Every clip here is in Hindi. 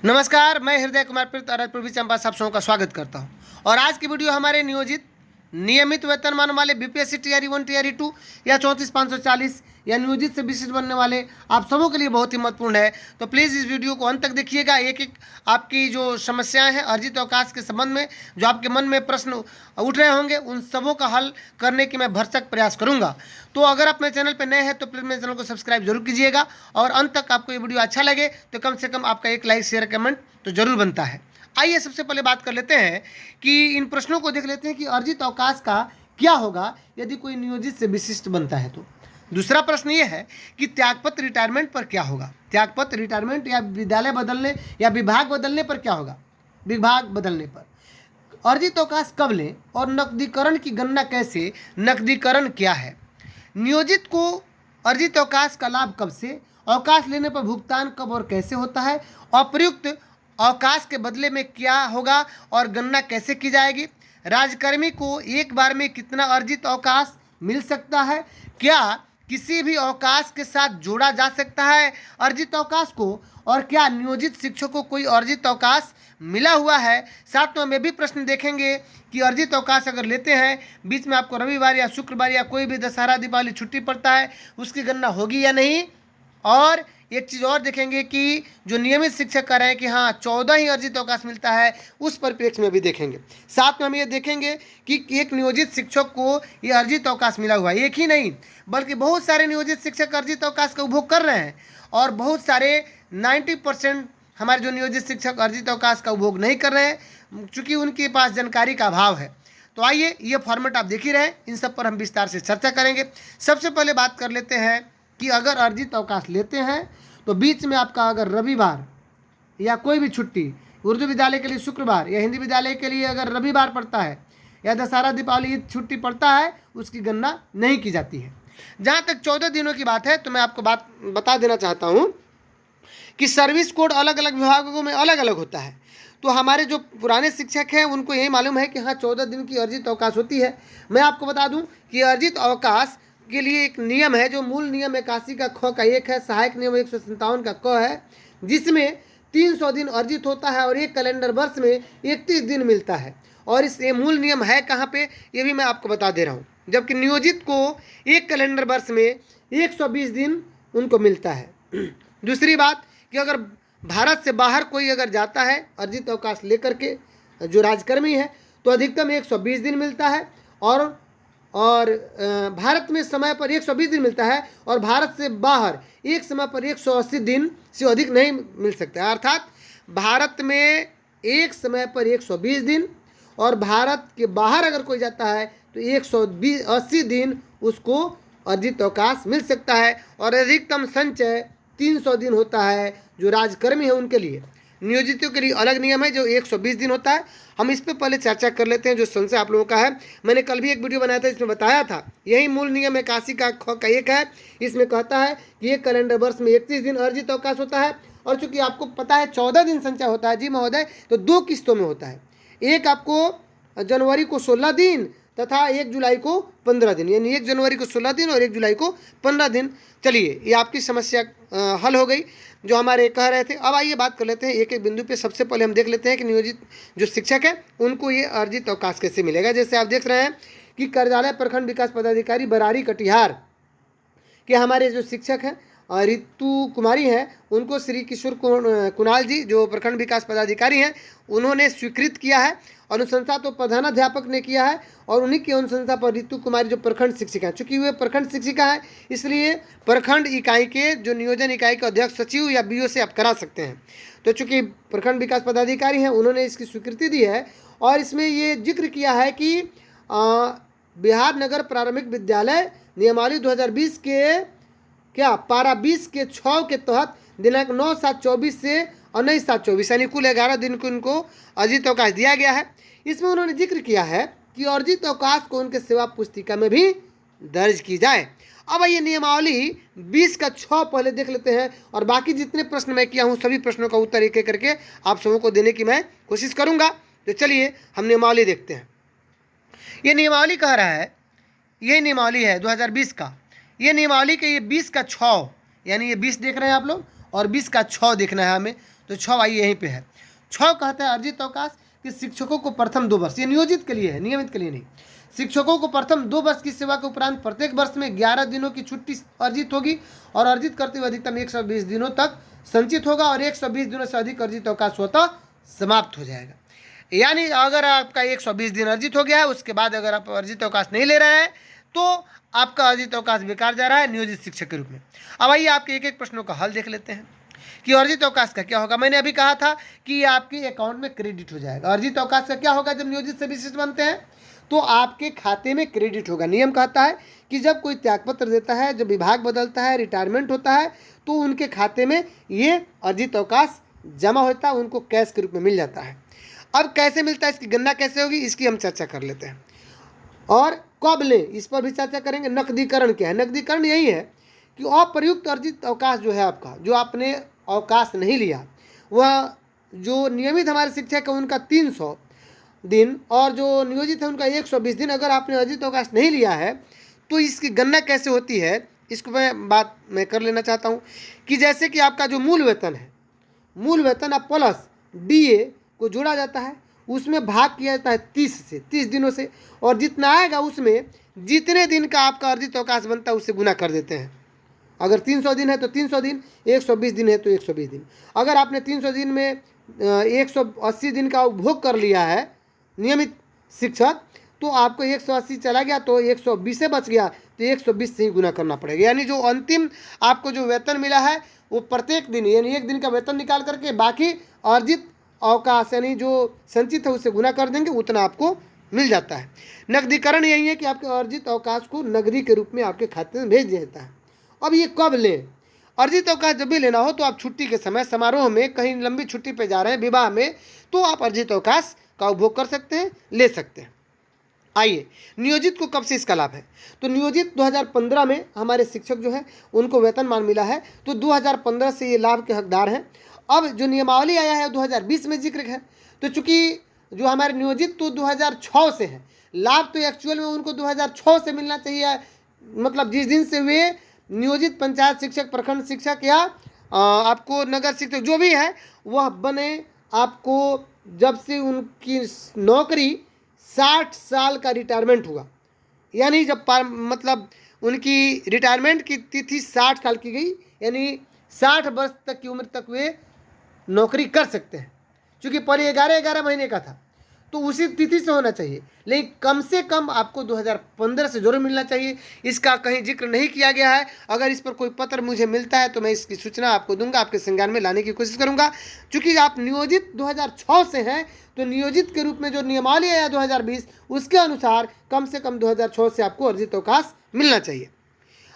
नमस्कार, मैं हृदय कुमार प्रीत पूर्वी चंपा आप सबों का स्वागत करता हूं। और आज की वीडियो हमारे नियमित वेतनमान वाले बीपीएससी टीआरई 1 टीआरई 2 या 34,540 या नियोजित से विशिष्ट बनने वाले आप सबों के लिए बहुत ही महत्वपूर्ण है। तो प्लीज़ इस वीडियो को अंत तक देखिएगा। एक एक आपकी जो समस्याएं हैं अर्जित अवकाश के संबंध में, जो आपके मन में प्रश्न उठ रहे होंगे, उन सबों का हल करने की मैं भरसक प्रयास करूंगा। तो अगर आप मेरे चैनल पर नए हैं तो प्लीज़ मेरे चैनल को सब्सक्राइब जरूर कीजिएगा। और अंत तक आपको ये वीडियो अच्छा लगे तो कम से कम आपका एक लाइक शेयर कमेंट तो जरूर बनता है। आइए सबसे पहले बात कर लेते हैं कि इन प्रश्नों को देख लेते हैं कि अर्जित अवकाश का क्या होगा यदि कोई नियोजित से विशिष्ट बनता है तो। दूसरा प्रश्न ये है कि त्यागपत्र रिटायरमेंट पर क्या होगा। त्यागपत्र रिटायरमेंट या विद्यालय बदलने या विभाग बदलने पर क्या होगा। विभाग बदलने पर अर्जित अवकाश कब लें और नकदीकरण की गणना कैसे। नकदीकरण क्या है। नियोजित को अर्जित अवकाश का लाभ कब से, अवकाश लेने पर भुगतान कब और कैसे होता है, अप्रयुक्त अवकाश के बदले में क्या होगा और गणना कैसे की जाएगी। राज्यकर्मी को एक बार में कितना अर्जित अवकाश मिल सकता है, क्या किसी भी अवकाश के साथ जोड़ा जा सकता है अर्जित अवकाश को, और क्या नियोजित शिक्षक को कोई अर्जित अवकाश मिला हुआ है। साथ में हम ये भी प्रश्न देखेंगे कि अर्जित अवकाश अगर लेते हैं, बीच में आपको रविवार या शुक्रवार या कोई भी दशहरा दीपावली छुट्टी पड़ता है, उसकी गणना होगी या नहीं। और एक चीज़ और देखेंगे कि जो नियमित शिक्षक कर रहे हैं कि हाँ 14 ही अर्जित अवकाश मिलता है, उस परिप्रेक्ष्य में भी देखेंगे। साथ में हम ये देखेंगे कि एक नियोजित शिक्षक को ये अर्जित अवकाश मिला हुआ है, एक ही नहीं बल्कि बहुत सारे नियोजित शिक्षक अर्जित अवकाश का उपभोग कर रहे हैं, और बहुत सारे 90% हमारे जो नियोजित शिक्षक अर्जित अवकाश का उपभोग नहीं कर रहे हैं, चूँकि उनके पास जानकारी का अभाव है। तो आइए ये फॉर्मेट आप देख ही रहे हैं, इन सब पर हम विस्तार से चर्चा करेंगे। सबसे पहले बात कर लेते हैं कि अगर अर्जित अवकाश लेते हैं तो बीच में आपका अगर रविवार या कोई भी छुट्टी, उर्दू विद्यालय के लिए शुक्रवार या हिंदी विद्यालय के लिए अगर रविवार पड़ता है या दशहरा दीपावली ईद छुट्टी पड़ता है, उसकी गणना नहीं की जाती है। जहाँ तक 14 दिनों की बात है तो मैं आपको बात बता देना चाहता हूँ कि सर्विस कोड अलग अलग विभागों में अलग अलग होता है। तो हमारे जो पुराने शिक्षक हैं उनको यही मालूम है कि हाँ 14 दिन की अर्जित अवकाश होती है। मैं आपको बता दूं कि अर्जित अवकाश के लिए एक नियम है, जो मूल नियम 81 का ख का 1 है, सहायक नियम 157 का क है, जिसमें 300 दिन अर्जित होता है और एक कैलेंडर वर्ष में 31 दिन मिलता है। और इस ये मूल नियम है कहाँ पे, ये भी मैं आपको बता दे रहा हूँ। जबकि नियोजित को एक कैलेंडर वर्ष में 120 दिन उनको मिलता है। दूसरी बात कि अगर भारत से बाहर कोई अगर जाता है अर्जित अवकाश लेकर के, जो राज्यकर्मी है, तो अधिकतम 120 दिन मिलता है, और भारत में समय पर 120 दिन मिलता है, और भारत से बाहर एक समय पर 180 दिन से अधिक नहीं मिल सकता है। अर्थात भारत में एक समय पर 120 दिन, और भारत के बाहर अगर कोई जाता है तो 180 दिन उसको अर्जित अवकाश मिल सकता है। और अधिकतम संचय 300 दिन होता है जो राज्यकर्मी है उनके लिए। नियोजितों के लिए अलग नियम है जो 120 दिन होता है। हम इस पे पहले चर्चा कर लेते हैं जो संशय आप लोगों का है। मैंने कल भी एक वीडियो बनाया था, इसमें बताया था, यही मूल नियम 81 का ख का 1 है। इसमें कहता है कि एक कैलेंडर वर्ष में 31 दिन अर्जित अवकाश होता है, और चूंकि आपको पता है 14 दिन संचय होता है जी महोदय, तो 2 किस्तों में होता है। एक आपको जनवरी को 16 दिन तथा 1 जुलाई को 15 दिन, यानी 1 जनवरी को 16 दिन और 1 जुलाई को 15 दिन। चलिए ये आपकी समस्या हल हो गई जो हमारे कह रहे थे। अब आइए बात कर लेते हैं एक एक बिंदु पे। सबसे पहले हम देख लेते हैं कि नियोजित जो शिक्षक है उनको ये अर्जित अवकाश कैसे मिलेगा। जैसे आप देख रहे हैं कि कार्यालय प्रखंड विकास पदाधिकारी बरारी कटिहार के हमारे जो शिक्षक हैं रितु कुमारी हैं, उनको श्री किशोर कुणाल जी जो प्रखंड विकास पदाधिकारी हैं उन्होंने स्वीकृत किया है। अनुशंसा तो प्रधानाध्यापक ने किया है, और उन्हीं की अनुशंसा पर रितु कुमारी जो प्रखंड शिक्षिका हैं, चूँकि वे प्रखंड शिक्षिका हैं इसलिए प्रखंड इकाई के जो नियोजन इकाई के अध्यक्ष सचिव या बीओ से आप करा सकते हैं। तो चूँकि प्रखंड विकास पदाधिकारी हैं उन्होंने इसकी स्वीकृति दी है, और इसमें ये जिक्र किया है कि बिहार नगर प्रारंभिक विद्यालय नियमावली 2020 के पारा 20 के 6 के तहत दिनांक 9/7/24 से 19/7/24 यानी कुल 11 दिन को इनको अर्जित अवकाश दिया गया है। इसमें उन्होंने जिक्र किया है कि अर्जित अवकाश को उनके सेवा पुस्तिका में भी दर्ज की जाए। अब ये नियमावली 20 का 6 पहले देख लेते हैं, और बाकी जितने प्रश्न मैं किया हूँ सभी प्रश्नों का उत्तर एक एक करके आप सबों को देने की मैं कोशिश करूँगा। तो चलिए हम नियमावली देखते हैं। ये नियमावली कह रहा है, ये नियमावली है 2020 का। ये नियमावली के ये 20 का 6 यानी ये 20 देख रहे हैं आप लोग, और 20 का 6 देखना है हमें। तो 6 आइए यहीं पे है। 6 कहता है अर्जित अवकाश कि शिक्षकों को प्रथम 2 वर्ष, ये नियोजित के लिए है, नियमित के लिए नहीं। शिक्षकों को प्रथम 2 वर्ष की सेवा के उपरांत प्रत्येक वर्ष में 11 दिनों की छुट्टी अर्जित होगी और अर्जित करते हुए अधिकतम 120 दिनों तक संचित होगा और 120 दिनों से अधिक अर्जित अवकाश स्वतः समाप्त हो जाएगा। यानी अगर आपका 120 दिन अर्जित हो गया है, उसके बाद अगर आप अर्जित अवकाश नहीं ले रहे हैं तो आपका अर्जित अवकाश बेकार जा रहा है नियोजित शिक्षक के रूप में। अब आइए आपके एक एक प्रश्नों का हल देख लेते हैं कि अर्जित अवकाश का क्या होगा। मैंने अभी कहा था कि ये आपके अकाउंट में क्रेडिट हो जाएगा। अर्जित अवकाश का क्या होगा जब नियोजित से विशिष्ट बनते हैं, तो आपके खाते में क्रेडिट होगा। नियम कहता है कि जब कोई त्यागपत्र देता है, जब विभाग बदलता है, रिटायरमेंट होता है, तो उनके खाते में ये अर्जित अवकाश जमा होता है, उनको कैश के रूप में मिल जाता है। अब कैसे मिलता है, इसकी गणना कैसे होगी, इसकी हम चर्चा कर लेते हैं। और कब ले, इस पर भी चर्चा करेंगे। नकदीकरण क्या है, नकदीकरण यही है कि अप्रयुक्त अर्जित अवकाश जो है आपका, जो आपने अवकाश नहीं लिया, वह जो नियमित हमारे शिक्षक है उनका 300 दिन और जो नियोजित है उनका 120 दिन, अगर आपने अर्जित अवकाश नहीं लिया है तो इसकी गणना कैसे होती है, इसको मैं कर लेना चाहता हूँ कि जैसे कि आपका जो मूल वेतन है, मूल वेतन अब प्लस DA को जोड़ा जाता है, उसमें भाग किया जाता है 30 दिनों से, और जितना आएगा उसमें जितने दिन का आपका अर्जित अवकाश बनता है उससे गुना कर देते हैं। अगर 300 दिन है तो 300 दिन, 120 दिन है तो 120 दिन। अगर आपने 300 दिन में 180 दिन का उपभोग कर लिया है नियमित शिक्षक, तो आपको 180 चला गया तो 120 से बच गया, तो 120 से ही गुना करना पड़ेगा। यानी जो अंतिम आपको जो वेतन मिला है वो प्रत्येक दिन, यानी एक दिन का वेतन निकाल करके बाकी अर्जित अवकाश यानी जो संचित है उससे गुना कर देंगे, उतना आपको मिल जाता है। नकदीकरण यही है कि आपके अर्जित अवकाश को नकदी के रूप में आपके खाते में भेज दिया जाता है। अब ये कब लें, अर्जित अवकाश जब भी लेना हो तो आप छुट्टी के समय, समारोह में, कहीं लंबी छुट्टी पे जा रहे हैं, विवाह में, तो आप अर्जित अवकाश का उपभोग कर सकते हैं, ले सकते हैं। आइए, नियोजित को कब से इसका लाभ है, तो नियोजित 2015 में हमारे शिक्षक जो है उनको वेतनमान मिला है, तो 2015 से ये लाभ के हकदार हैं। अब जो नियमावली आया है 2020 में जिक्र है, तो चूंकि जो हमारे नियोजित तो 2006 से है, लाभ तो एक्चुअल में उनको 2006 से मिलना चाहिए, मतलब जिस दिन से वे नियोजित पंचायत शिक्षक, प्रखंड शिक्षक या आपको नगर शिक्षक जो भी है वह बने, आपको जब से उनकी नौकरी 60 साल का रिटायरमेंट हुआ, यानी जब मतलब उनकी रिटायरमेंट की तिथि 60 साल की गई, यानी 60 वर्ष तक की उम्र तक वे नौकरी कर सकते हैं। क्योंकि पहले 11 महीने का था तो उसी तिथि से होना चाहिए, लेकिन कम से कम आपको 2015 से जरूर मिलना चाहिए। इसका कहीं जिक्र नहीं किया गया है। अगर इस पर कोई पत्र मुझे मिलता है तो मैं इसकी सूचना आपको दूंगा, आपके संज्ञान में लाने की कोशिश करूंगा। चूंकि आप नियोजित 2006 से हैं तो नियोजित के रूप में जो नियमावली आया 2020 उसके अनुसार कम से कम 2006 से आपको अर्जित अवकाश मिलना चाहिए।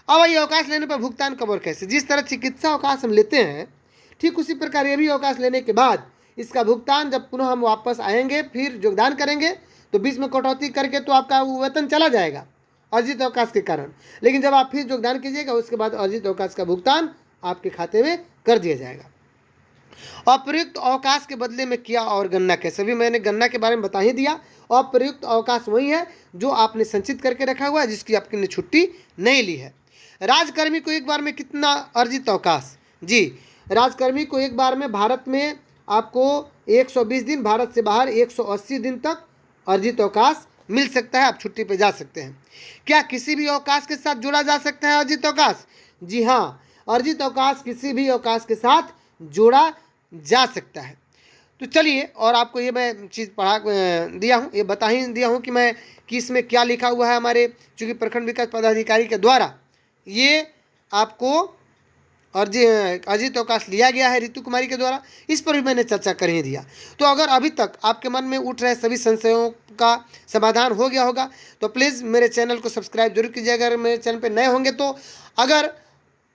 अब ये अवकाश लेने पर भुगतान कब और कैसे, जिस तरह चिकित्सा अवकाश हम लेते हैं ठीक उसी प्रकार ये भी अवकाश लेने के बाद इसका भुगतान जब पुनः हम वापस आएंगे, फिर योगदान करेंगे तो बीच में कटौती करके तो आपका वेतन चला जाएगा अर्जित अवकाश के कारण, लेकिन जब आप फिर योगदान कीजिएगा उसके बाद अर्जित अवकाश का भुगतान आपके खाते में कर दिया जाएगा। अप्रयुक्त अवकाश के बदले में क्या और गणना कैसे, भी मैंने गणना के बारे में बता ही दिया। अप्रयुक्त अवकाश वही है जो आपने संचित करके रखा हुआ है, जिसकी आपने छुट्टी नहीं ली है। राजकर्मी को एक बार में कितना अर्जित अवकाश, जी राजकर्मी को एक बार में भारत में आपको 120 दिन, भारत से बाहर 180 दिन तक अर्जित अवकाश मिल सकता है, आप छुट्टी पे जा सकते हैं। क्या किसी भी अवकाश के साथ जोड़ा जा सकता है अर्जित अवकाश, जी हाँ, अर्जित अवकाश किसी भी अवकाश के साथ जोड़ा जा सकता है। तो चलिए, और आपको ये मैं चीज़ पढ़ा दिया हूँ, ये बता ही दिया हूँ कि इसमें क्या लिखा हुआ है हमारे चूँकि प्रखंड विकास पदाधिकारी के द्वारा ये आपको अर्जित अवकाश लिया गया है ऋतु कुमारी के द्वारा, इस पर भी मैंने चर्चा कर ही दिया। तो अगर अभी तक आपके मन में उठ रहे सभी संशयों का समाधान हो गया होगा तो प्लीज़ मेरे चैनल को सब्सक्राइब जरूर कीजिएगा। अगर मेरे चैनल पर नए होंगे तो अगर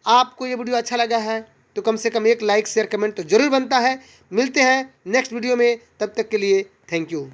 आपको ये वीडियो अच्छा लगा है तो कम से कम एक लाइक, शेयर, कमेंट तो जरूर बनता है। मिलते हैं नेक्स्ट वीडियो में, तब तक के लिए थैंक यू।